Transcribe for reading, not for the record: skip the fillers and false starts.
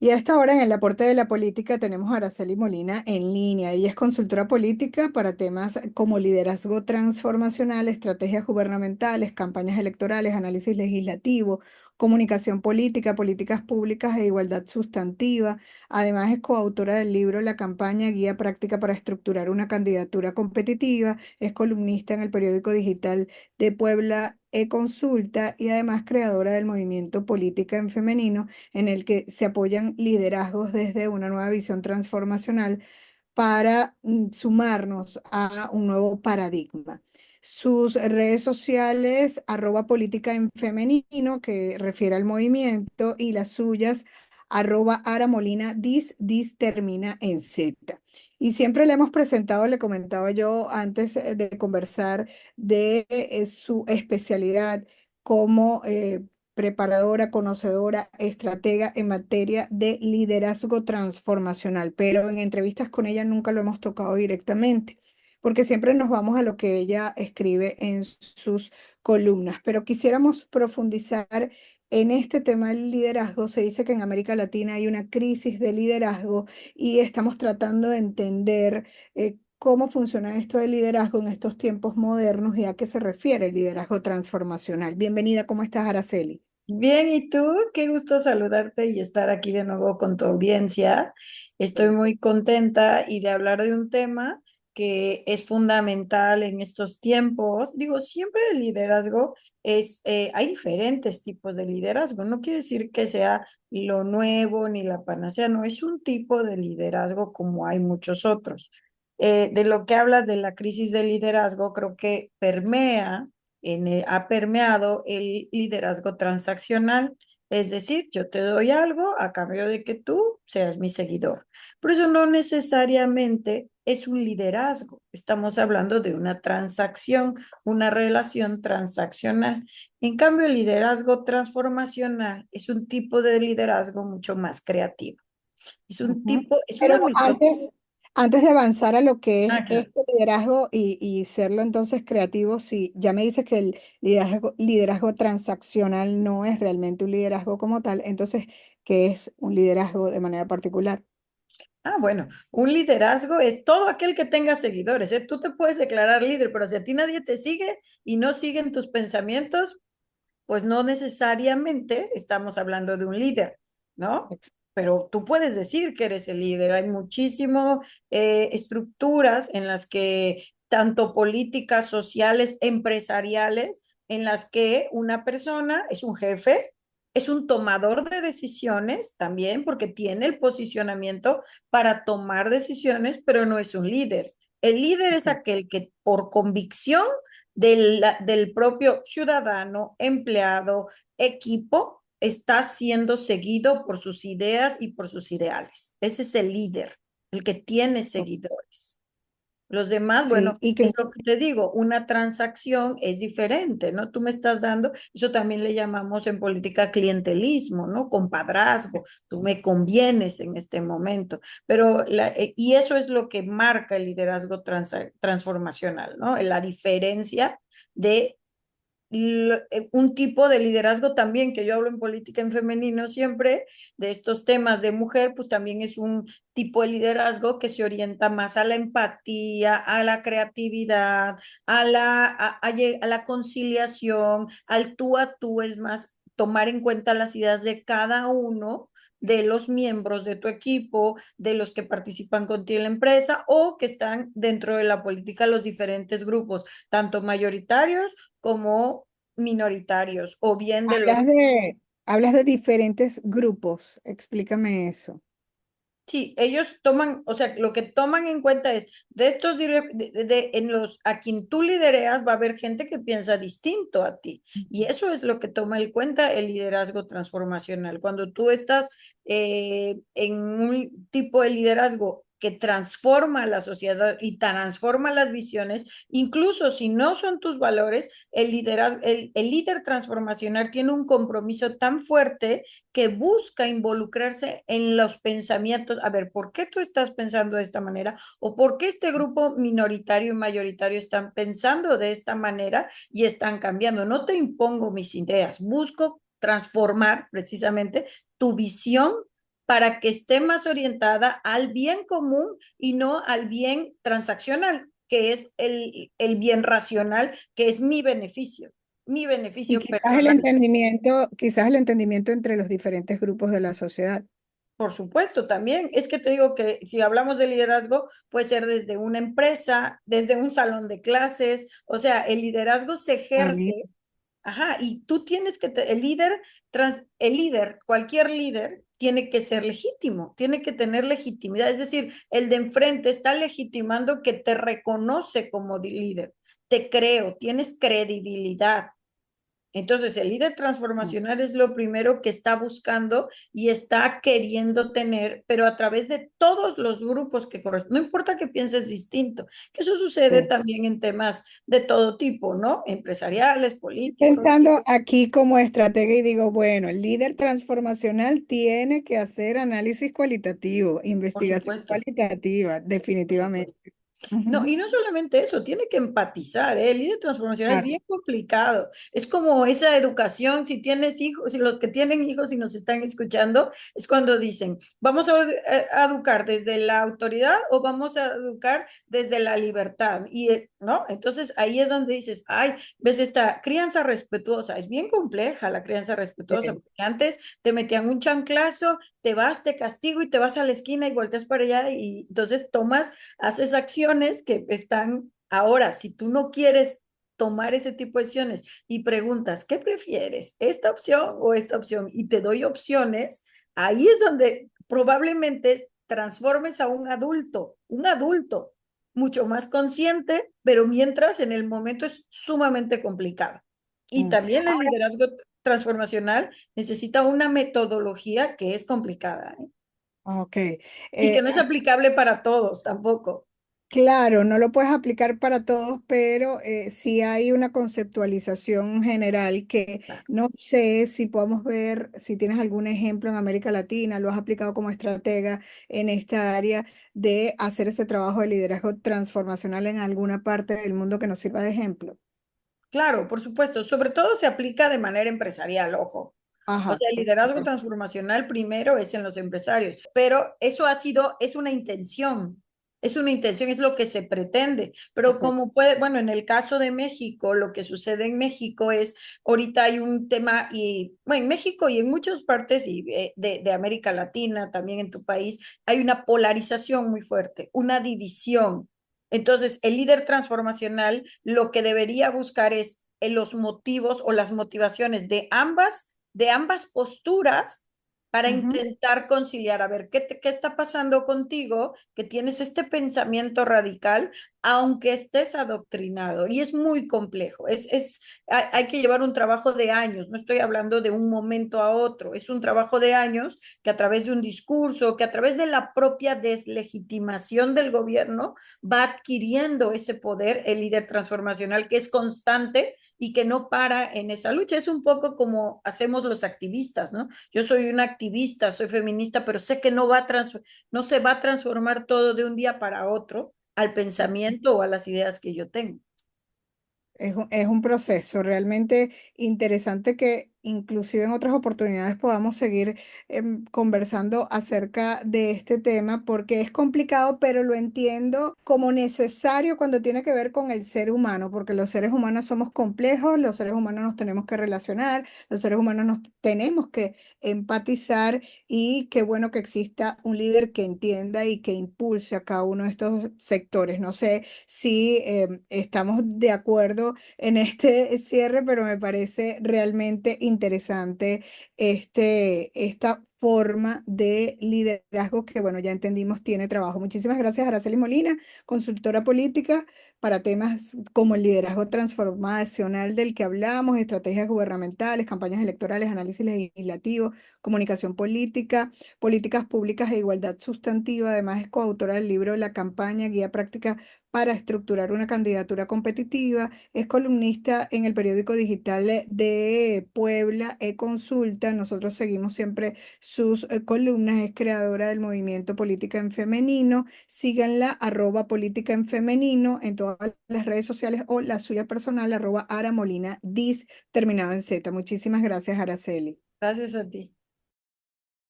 Y a esta hora en el aporte de la política tenemos a Araceli Molina en línea. Ella es consultora política para temas como liderazgo transformacional, estrategias gubernamentales, campañas electorales, análisis legislativo, comunicación política, políticas públicas e igualdad sustantiva. Además es coautora del libro La campaña, guía práctica para estructurar una candidatura competitiva. Es columnista en el periódico digital de Puebla e-Consulta y además creadora del movimiento Política en Femenino en el que se apoyan liderazgos desde una nueva visión transformacional para sumarnos a un nuevo paradigma. Sus redes sociales, política en femenino, que refiere al movimiento, y las suyas, aramolina, dis termina en Z. Y siempre le hemos presentado, le comentaba yo antes de conversar, de su especialidad como preparadora, conocedora, estratega en materia de liderazgo transformacional, pero en entrevistas con ella nunca lo hemos tocado directamente, porque siempre nos vamos a lo que ella escribe en sus columnas, pero quisiéramos profundizar en este tema del liderazgo. Se dice que en América Latina hay una crisis de liderazgo y estamos tratando de entender cómo funciona esto del liderazgo en estos tiempos modernos y a qué se refiere el liderazgo transformacional. Bienvenida, ¿cómo estás, Araceli? Bien, ¿y tú? Qué gusto saludarte y estar aquí de nuevo con tu audiencia. Estoy muy contenta y de hablar de un tema que es fundamental en estos tiempos. Digo, siempre el liderazgo hay diferentes tipos de liderazgo. No quiere decir que sea lo nuevo ni la panacea, no, es un tipo de liderazgo como hay muchos otros. De lo que hablas de la crisis de liderazgo, creo que ha permeado el liderazgo transaccional. Es decir, yo te doy algo a cambio de que tú seas mi seguidor. Por eso no necesariamente es un liderazgo. Estamos hablando de una transacción, una relación transaccional. En cambio, el liderazgo transformacional es un tipo de liderazgo mucho más creativo. Es un Ujú. tipo, es Pero una metodología. antes de avanzar a lo que es este liderazgo y serlo entonces creativo, si ya me dices que el liderazgo transaccional no es realmente un liderazgo como tal, entonces, ¿qué es un liderazgo de manera particular? Bueno, un liderazgo es todo aquel que tenga seguidores, ¿eh? Tú te puedes declarar líder, pero si a ti nadie te sigue y no siguen tus pensamientos, pues no necesariamente estamos hablando de un líder, ¿no? Pero tú puedes decir que eres el líder. Hay muchísimas estructuras en las que, tanto políticas, sociales, empresariales, en las que una persona es un jefe, es un tomador de decisiones también, porque tiene el posicionamiento para tomar decisiones, pero no es un líder. El líder es Ok. aquel que por convicción del propio ciudadano, empleado, equipo, está siendo seguido por sus ideas y por sus ideales. Ese es el líder, el que tiene seguidores. Los demás, Sí, bueno, es lo que te digo, una transacción es diferente, ¿no? Tú me estás dando, eso también le llamamos en política clientelismo, ¿no? Compadrazgo, tú me convienes en este momento, pero y eso es lo que marca el liderazgo transformacional, ¿no? La diferencia de un tipo de liderazgo también, que yo hablo en política en femenino siempre, de estos temas de mujer, pues también es un tipo de liderazgo que se orienta más a la empatía, a la creatividad, a la conciliación, al tú a tú, es más tomar en cuenta las ideas de cada uno de los miembros de tu equipo, de los que participan contigo en la empresa o que están dentro de la política, los diferentes grupos, tanto mayoritarios como minoritarios, o bien de los... hablas de diferentes grupos, explícame eso. Sí, ellos toman, o sea, lo que toman en cuenta es de estos en los a quien tú lidereas va a haber gente que piensa distinto a ti y eso es lo que toma en cuenta el liderazgo transformacional. Cuando tú estás en un tipo de liderazgo que transforma la sociedad y transforma las visiones, incluso si no son tus valores, el líder transformacional tiene un compromiso tan fuerte que busca involucrarse en los pensamientos. A ver, ¿por qué tú estás pensando de esta manera? ¿O por qué este grupo minoritario y mayoritario están pensando de esta manera y están cambiando? No te impongo mis ideas, busco transformar precisamente tu visión para que esté más orientada al bien común y no al bien transaccional, que es el bien racional, que es mi Y beneficio personal. quizás el entendimiento entre los diferentes grupos de la sociedad. Por supuesto, también. Es que te digo que si hablamos de liderazgo, puede ser desde una empresa, desde un salón de clases, o sea, el liderazgo se Ah, bien. ejerce. Ajá, y tú tienes que, el líder, cualquier líder, tiene que ser legítimo, tiene que tener legitimidad, es decir, el de enfrente está legitimando que te reconoce como líder, te creo, tienes credibilidad. Entonces, el líder transformacional es lo primero que está buscando y está queriendo tener, pero a través de todos los grupos que corresponden. No importa que pienses distinto, que eso sucede Sí. también en temas de todo tipo, ¿no? Empresariales, políticos. Pensando aquí como estratega y digo, bueno, el líder transformacional tiene que hacer análisis cualitativo, Por investigación supuesto, cualitativa, por supuesto. definitivamente. No, Ujú. y no solamente eso, tiene que empatizar, ¿eh? El líder transformacional es Claro. bien complicado. Es como esa educación, si tienes hijos, si los que tienen hijos y nos están escuchando, es cuando dicen, ¿vamos a educar desde la autoridad o vamos a educar desde la libertad? Y, ¿no? Entonces ahí es donde dices, ay, ves esta crianza respetuosa, es bien compleja la crianza respetuosa, Sí. porque antes te metían un chanclazo, te vas, te castigo y te vas a la esquina y volteas para allá y entonces haces acciones que están ahora, si tú no quieres tomar ese tipo de acciones y preguntas, ¿qué prefieres? ¿Esta opción o esta opción? Y te doy opciones, ahí es donde probablemente transformes a un adulto mucho más consciente, pero mientras en el momento es sumamente complicado. Y Mm. también el liderazgo transformacional necesita una metodología que es complicada, ¿eh? Ok. Y que Eh, no es aplicable para todos tampoco. claro, no lo puedes aplicar para todos, pero sí hay una conceptualización general que no sé si podemos ver, si tienes algún ejemplo en América Latina, lo has aplicado como estratega en esta área de hacer ese trabajo de liderazgo transformacional en alguna parte del mundo que nos sirva de ejemplo. Claro, por supuesto. Sobre todo se aplica de manera empresarial, ojo. O Ajá, sea, el por liderazgo supuesto. transformacional primero es en los empresarios, pero eso ha sido, es una intención, es lo que se pretende. Pero Ok. como puede, bueno, en el caso de México, lo que sucede en México es, ahorita hay un tema, y bueno, en México y en muchas partes y de América Latina, también en tu país, hay una polarización muy fuerte, una división. Entonces, el líder transformacional lo que debería buscar es los motivos o las motivaciones de ambas posturas para Ujú. intentar conciliar, a ver, ¿qué está pasando contigo? Que tienes este pensamiento radical, aunque estés adoctrinado. Y es muy complejo, hay que llevar un trabajo de años, no estoy hablando de un momento a otro, es un trabajo de años que a través de un discurso, que a través de la propia deslegitimación del gobierno, va adquiriendo ese poder el líder transformacional que es constante y que no para en esa lucha. Es un poco como hacemos los activistas, ¿no? Yo soy una activista, soy feminista, pero sé que no se va a transformar todo de un día para otro al pensamiento o a las ideas que yo tengo. Es un proceso realmente interesante que inclusive en otras oportunidades podamos seguir conversando acerca de este tema porque es complicado, pero lo entiendo como necesario cuando tiene que ver con el ser humano, porque los seres humanos somos complejos, los seres humanos nos tenemos que relacionar, los seres humanos nos tenemos que empatizar y qué bueno que exista un líder que entienda y que impulse a cada uno de estos sectores. No sé si estamos de acuerdo en este cierre, pero me parece realmente interesante esta forma de liderazgo que, bueno, ya entendimos tiene trabajo. Muchísimas gracias, Araceli Molina, consultora política para temas como el liderazgo transformacional del que hablamos, estrategias gubernamentales, campañas electorales, análisis legislativo, comunicación política, políticas públicas e igualdad sustantiva. Además, es coautora del libro La campaña, guía práctica para estructurar una candidatura competitiva. Es columnista en el periódico digital de Puebla, E-Consulta. Nosotros seguimos siempre sus columnas. Es creadora del movimiento Política en Femenino. Síganla, @política en femenino en todas las redes sociales o la suya personal, @aramolina dis, terminado en Z. Muchísimas gracias, Araceli. Gracias a ti.